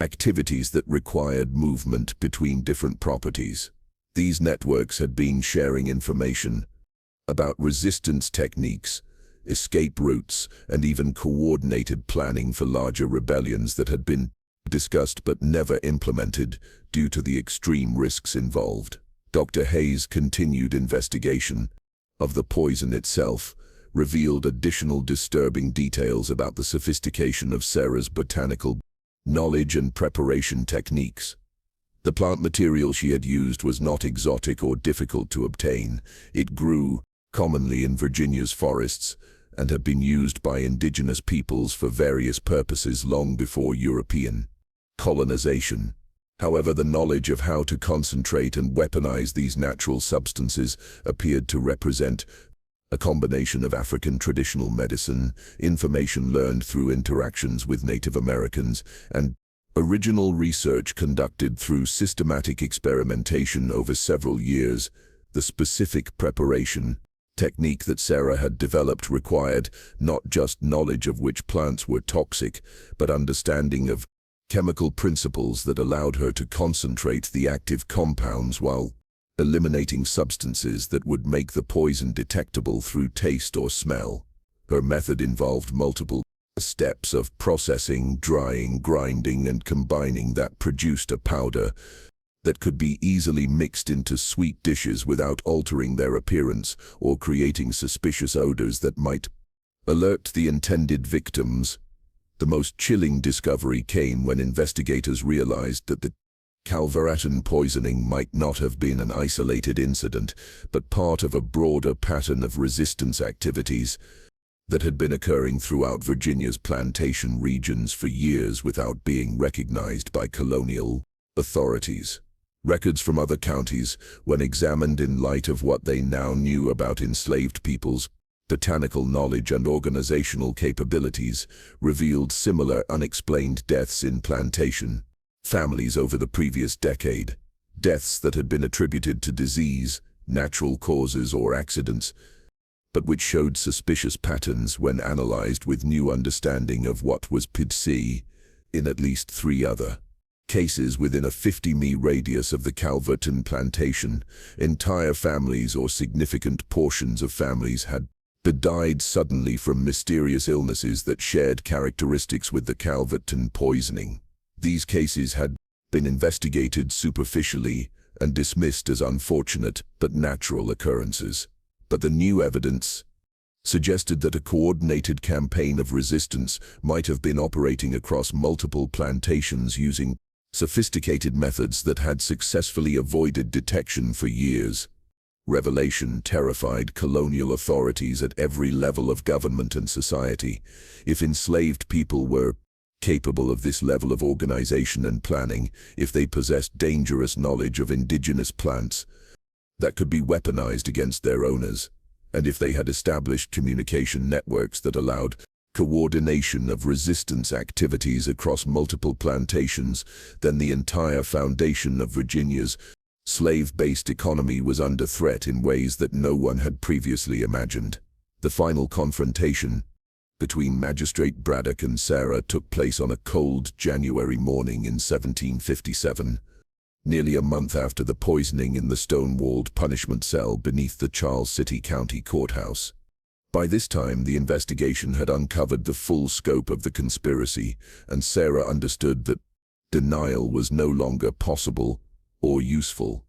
activities that required movement between different properties. These networks had been sharing information about resistance techniques, escape routes, and even coordinated planning for larger rebellions that had been discussed but never implemented due to the extreme risks involved. Dr. Hayes' continued investigation of the poison itself revealed additional disturbing details about the sophistication of Sarah's botanical knowledge and preparation techniques. The plant material she had used was not exotic or difficult to obtain. It grew commonly in Virginia's forests and had been used by indigenous peoples for various purposes long before European colonization. However, the knowledge of how to concentrate and weaponize these natural substances appeared to represent a combination of African traditional medicine, information learned through interactions with Native Americans, and original research conducted through systematic experimentation over several years. The specific preparation technique that Sarah had developed required not just knowledge of which plants were toxic, but understanding of chemical principles that allowed her to concentrate the active compounds while eliminating substances that would make the poison detectable through taste or smell. Her method involved multiple steps of processing, drying, grinding, and combining that produced a powder that could be easily mixed into sweet dishes without altering their appearance or creating suspicious odors that might alert the intended victims. The most chilling discovery came when investigators realized that the Calveratin poisoning might not have been an isolated incident, but part of a broader pattern of resistance activities that had been occurring throughout Virginia's plantation regions for years without being recognized by colonial authorities. Records from other counties, when examined in light of what they now knew about enslaved peoples, botanical knowledge and organizational capabilities, revealed similar unexplained deaths in plantation families over the previous decade. Deaths that had been attributed to disease, natural causes, or accidents, but which showed suspicious patterns when analyzed with new understanding of what was PIDC in at least 3 other cases within a 50-mi radius of the Calverton plantation. Entire families or significant portions of families had died suddenly from mysterious illnesses that shared characteristics with the Calverton poisoning. These cases had been investigated superficially and dismissed as unfortunate but natural occurrences. But the new evidence suggested that a coordinated campaign of resistance might have been operating across multiple plantations using sophisticated methods that had successfully avoided detection for years. Revelation terrified colonial authorities at every level of government and society. If enslaved people were capable of this level of organization and planning, if they possessed dangerous knowledge of indigenous plants that could be weaponized against their owners, and if they had established communication networks that allowed coordination of resistance activities across multiple plantations, then the entire foundation of Virginia's slave-based economy was under threat in ways that no one had previously imagined. The final confrontation between Magistrate Braddock and Sarah took place on a cold January morning in 1757, nearly a month after the poisoning in the stone-walled punishment cell beneath the Charles City County Courthouse. By this time, the investigation had uncovered the full scope of the conspiracy, and Sarah understood that denial was no longer possible or useful.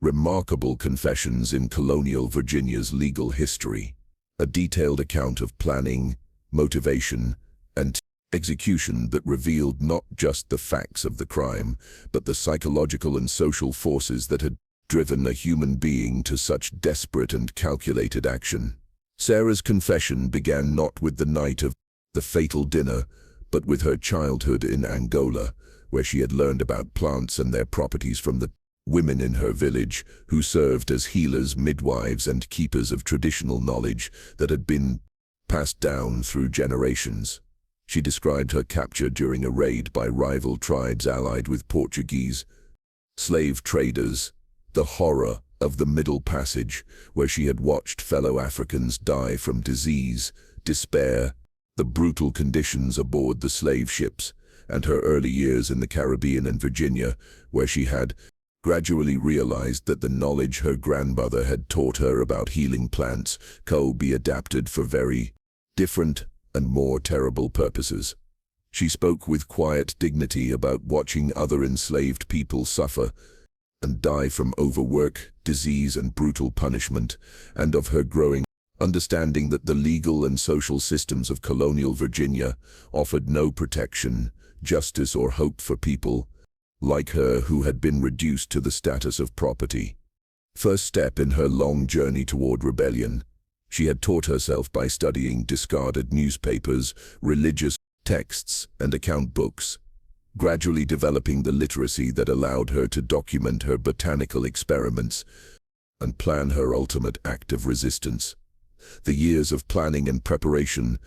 Remarkable confessions in colonial Virginia's legal history, a detailed account of planning, motivation, and execution that revealed not just the facts of the crime, but the psychological and social forces that had driven a human being to such desperate and calculated action. Sarah's confession began not with the night of the fatal dinner, but with her childhood in Angola, where she had learned about plants and their properties from the women in her village, who served as healers, midwives, and keepers of traditional knowledge that had been passed down through generations. She described her capture during a raid by rival tribes allied with Portuguese slave traders, the horror of the Middle Passage, where she had watched fellow Africans die from disease, despair, the brutal conditions aboard the slave ships, and her early years in the Caribbean and Virginia, where she had gradually realized that the knowledge her grandmother had taught her about healing plants could be adapted for very different and more terrible purposes. She spoke with quiet dignity about watching other enslaved people suffer and die from overwork, disease, and brutal punishment, and of her growing understanding that the legal and social systems of colonial Virginia offered no protection, justice, or hope for people like her who had been reduced to the status of property. First step in her long journey toward rebellion, she had taught herself by studying discarded newspapers, religious texts, and account books, gradually developing the literacy that allowed her to document her botanical experiments and plan her ultimate act of resistance. The years of planning and preparation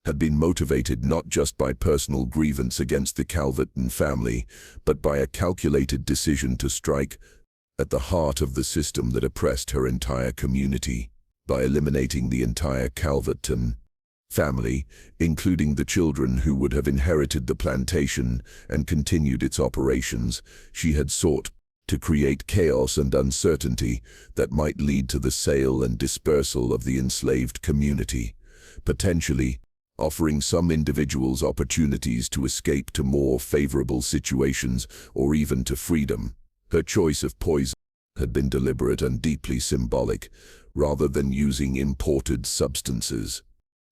had been motivated not just by personal grievance against the Calverton family, but by a calculated decision to strike at the heart of the system that oppressed her entire community. by eliminating the entire Calverton family, including the children who would have inherited the plantation and continued its operations. She had sought to create chaos and uncertainty that might lead to the sale and dispersal of the enslaved community, potentially offering some individuals opportunities to escape to more favorable situations or even to freedom. Her choice of poison had been deliberate and deeply symbolic, rather than using imported substances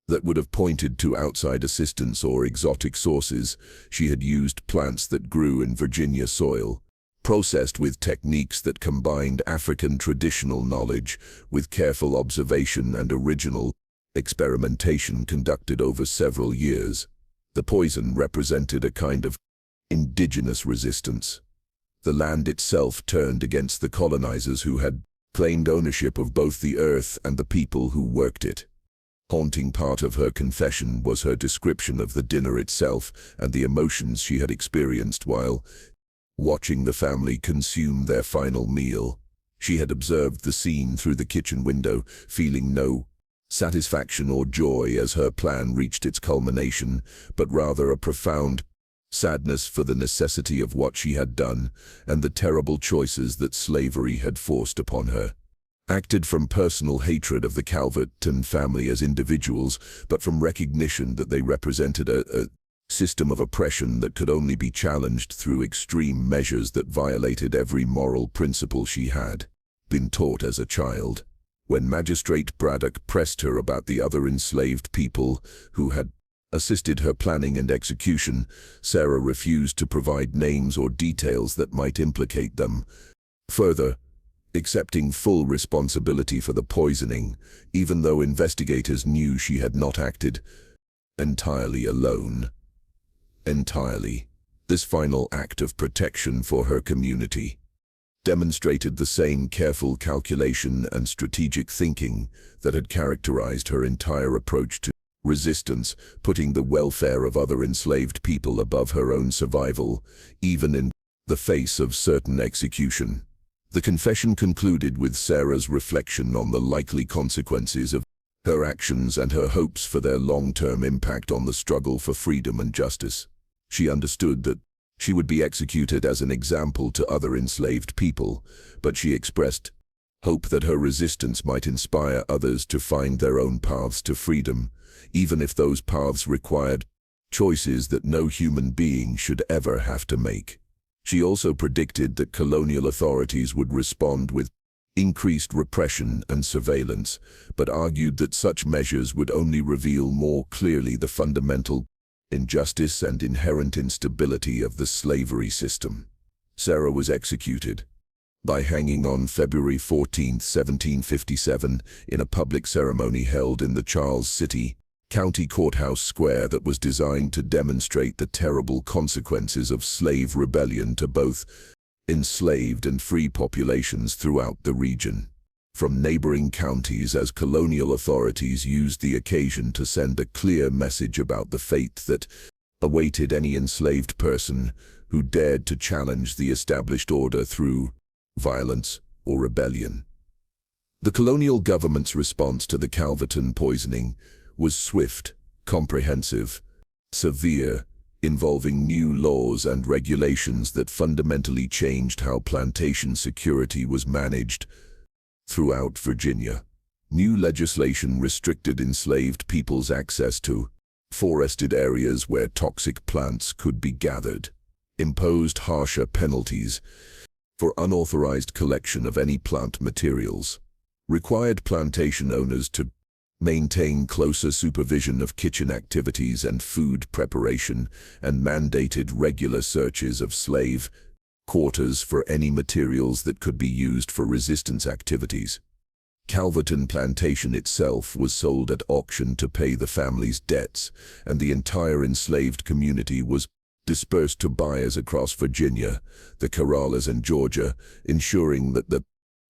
that would have pointed to outside assistance or exotic sources. She had used plants that grew in Virginia soil, processed with techniques that combined African traditional knowledge with careful observation and original experimentation conducted over several years. The poison represented a kind of indigenous resistance. The land itself turned against the colonizers who had claimed ownership of both the earth and the people who worked it. Haunting part of her confession was her description of the dinner itself and the emotions she had experienced while watching the family consume their final meal. She had observed the scene through the kitchen window, feeling no satisfaction or joy as her plan reached its culmination, but rather a profound sadness for the necessity of what she had done and the terrible choices that slavery had forced upon her. Acted from personal hatred of the Calverton family as individuals, but from recognition that they represented a system of oppression that could only be challenged through extreme measures that violated every moral principle she had been taught as a child. When Magistrate Braddock pressed her about the other enslaved people who had assisted her planning and execution, Sarah refused to provide names or details that might implicate them. Further, accepting full responsibility for the poisoning, even though investigators knew she had not acted entirely alone. Entirely. This final act of protection for her community demonstrated the same careful calculation and strategic thinking that had characterized her entire approach to resistance, putting the welfare of other enslaved people above her own survival, even in the face of certain execution. The confession concluded with Sarah's reflection on the likely consequences of her actions and her hopes for their long-term impact on the struggle for freedom and justice. She understood that she would be executed as an example to other enslaved people, but she expressed hope that her resistance might inspire others to find their own paths to freedom, even if those paths required choices that no human being should ever have to make. She also predicted that colonial authorities would respond with increased repression and surveillance, but argued that such measures would only reveal more clearly the fundamental injustice and inherent instability of the slavery system. Sarah was executed by hanging on February 14, 1757, in a public ceremony held in the Charles City County Courthouse Square that was designed to demonstrate the terrible consequences of slave rebellion to both enslaved and free populations throughout the region. From neighboring counties, as colonial authorities used the occasion to send a clear message about the fate that awaited any enslaved person who dared to challenge the established order through violence or rebellion. The colonial government's response to the Calverton poisoning was swift, comprehensive, severe, involving new laws and regulations that fundamentally changed how plantation security was managed throughout Virginia. New legislation restricted enslaved people's access to forested areas where toxic plants could be gathered, imposed harsher penalties for unauthorized collection of any plant materials, required plantation owners to maintain closer supervision of kitchen activities and food preparation, and mandated regular searches of slave quarters for any materials that could be used for resistance activities. Calverton plantation itself was sold at auction to pay the family's debts, and the entire enslaved community was dispersed to buyers across Virginia, the Corrales, and Georgia, ensuring that the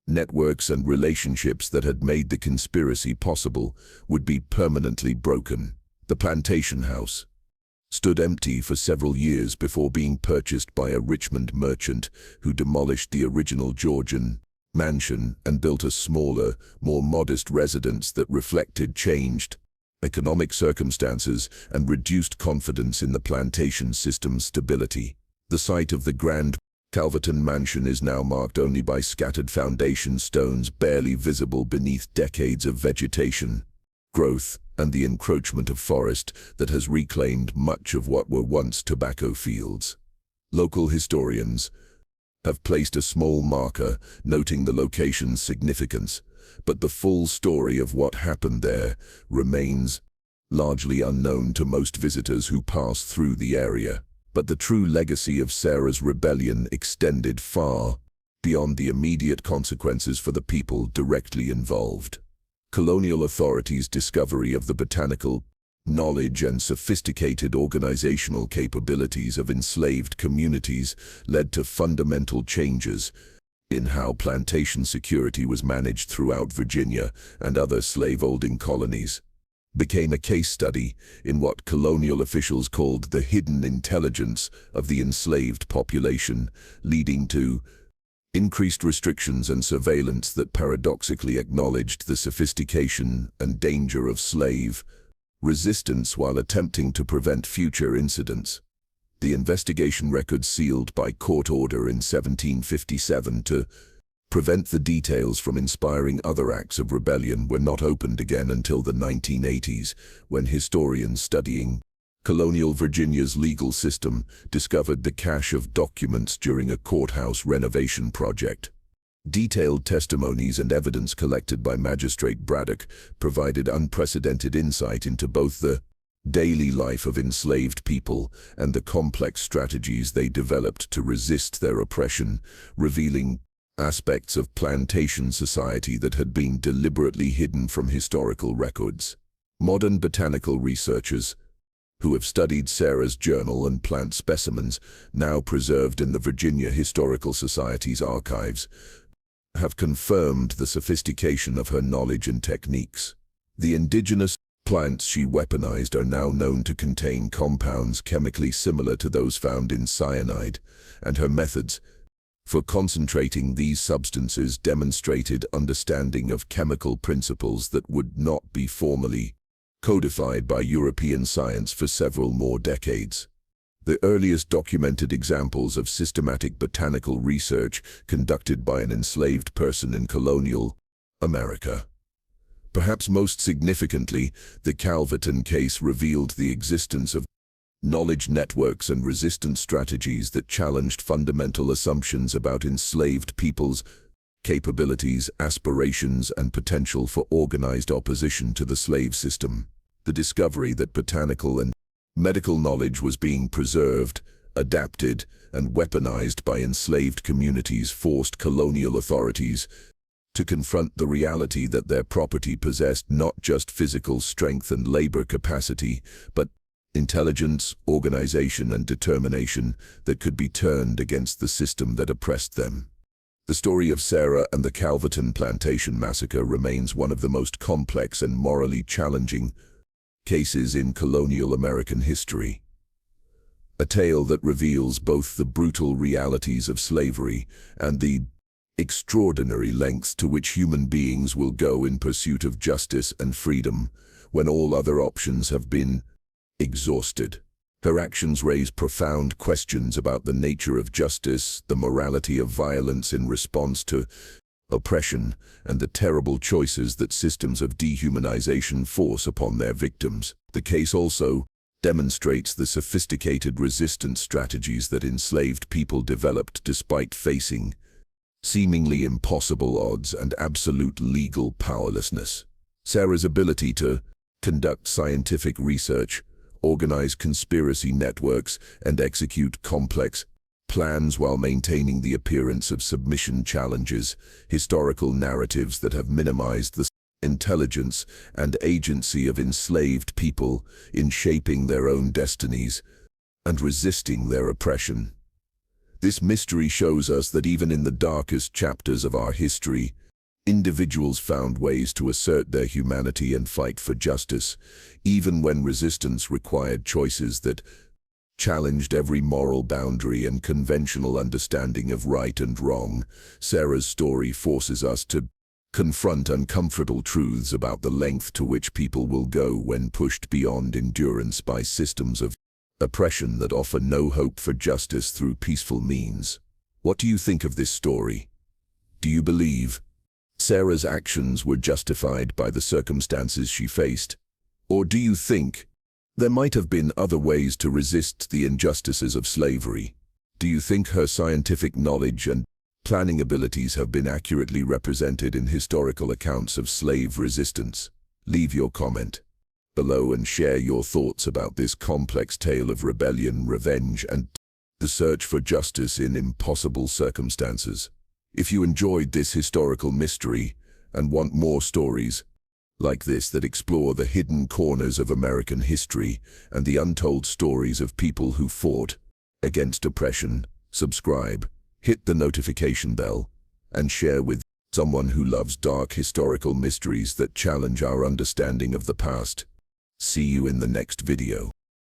networks and relationships that had made the conspiracy possible would be permanently broken. The plantation house stood empty for several years before being purchased by a Richmond merchant who demolished the original Georgian mansion and built a smaller, more modest residence that reflected changed economic circumstances and reduced confidence in the plantation system's stability. The site of the Grand Calverton mansion is now marked only by scattered foundation stones barely visible beneath decades of vegetation, growth, and the encroachment of forest that has reclaimed much of what were once tobacco fields. Local historians have placed a small marker noting the location's significance, but the full story of what happened there remains largely unknown to most visitors who pass through the area. But the true legacy of Sarah's rebellion extended far beyond the immediate consequences for the people directly involved. Colonial authorities' discovery of the botanical knowledge and sophisticated organizational capabilities of enslaved communities led to fundamental changes in how plantation security was managed throughout Virginia and other slave-holding colonies. Became a case study in what colonial officials called the hidden intelligence of the enslaved population, leading to increased restrictions and surveillance that paradoxically acknowledged the sophistication and danger of slave resistance while attempting to prevent future incidents. The investigation records sealed by court order in 1757 to prevent the details from inspiring other acts of rebellion were not opened again until the 1980s, when historians studying colonial Virginia's legal system discovered the cache of documents during a courthouse renovation project. Detailed testimonies and evidence collected by Magistrate Braddock provided unprecedented insight into both the daily life of enslaved people and the complex strategies they developed to resist their oppression, revealing aspects of plantation society that had been deliberately hidden from historical records. Modern botanical researchers, who have studied Sarah's journal and plant specimens, now preserved in the Virginia Historical Society's archives, have confirmed the sophistication of her knowledge and techniques. The indigenous plants she weaponized are now known to contain compounds chemically similar to those found in cyanide, and her methods for concentrating these substances demonstrated understanding of chemical principles that would not be formally codified by European science for several more decades. The earliest documented examples of systematic botanical research conducted by an enslaved person in colonial America. Perhaps most significantly, the Calverton case revealed the existence of knowledge networks and resistance strategies that challenged fundamental assumptions about enslaved peoples' capabilities, aspirations, and potential for organized opposition to the slave system. The discovery that botanical and medical knowledge was being preserved, adapted, and weaponized by enslaved communities forced colonial authorities to confront the reality that their property possessed not just physical strength and labor capacity, but intelligence, organization, and determination that could be turned against the system that oppressed them. The story of Sarah and the Calverton Plantation Massacre remains one of the most complex and morally challenging cases in colonial American history. A tale that reveals both the brutal realities of slavery and the extraordinary lengths to which human beings will go in pursuit of justice and freedom when all other options have been exhausted. Her actions raise profound questions about the nature of justice, the morality of violence in response to oppression, and the terrible choices that systems of dehumanization force upon their victims. The case also demonstrates the sophisticated resistance strategies that enslaved people developed despite facing seemingly impossible odds and absolute legal powerlessness. Sarah's ability to conduct scientific research, organize conspiracy networks, and execute complex plans while maintaining the appearance of submission challenges historical narratives that have minimized the intelligence and agency of enslaved people in shaping their own destinies and resisting their oppression. This mystery shows us that even in the darkest chapters of our history, individuals found ways to assert their humanity and fight for justice, even when resistance required choices that challenged every moral boundary and conventional understanding of right and wrong. Sarah's story forces us to confront uncomfortable truths about the length to which people will go when pushed beyond endurance by systems of oppression that offer no hope for justice through peaceful means. What do you think of this story? Do you believe Sarah's actions were justified by the circumstances she faced? Or do you think there might have been other ways to resist the injustices of slavery? Do you think her scientific knowledge and planning abilities have been accurately represented in historical accounts of slave resistance? Leave your comment below and share your thoughts about this complex tale of rebellion, revenge, and the search for justice in impossible circumstances. If you enjoyed this historical mystery and want more stories like this that explore the hidden corners of American history and the untold stories of people who fought against oppression, subscribe, hit the notification bell, and share with someone who loves dark historical mysteries that challenge our understanding of the past. See you in the next video.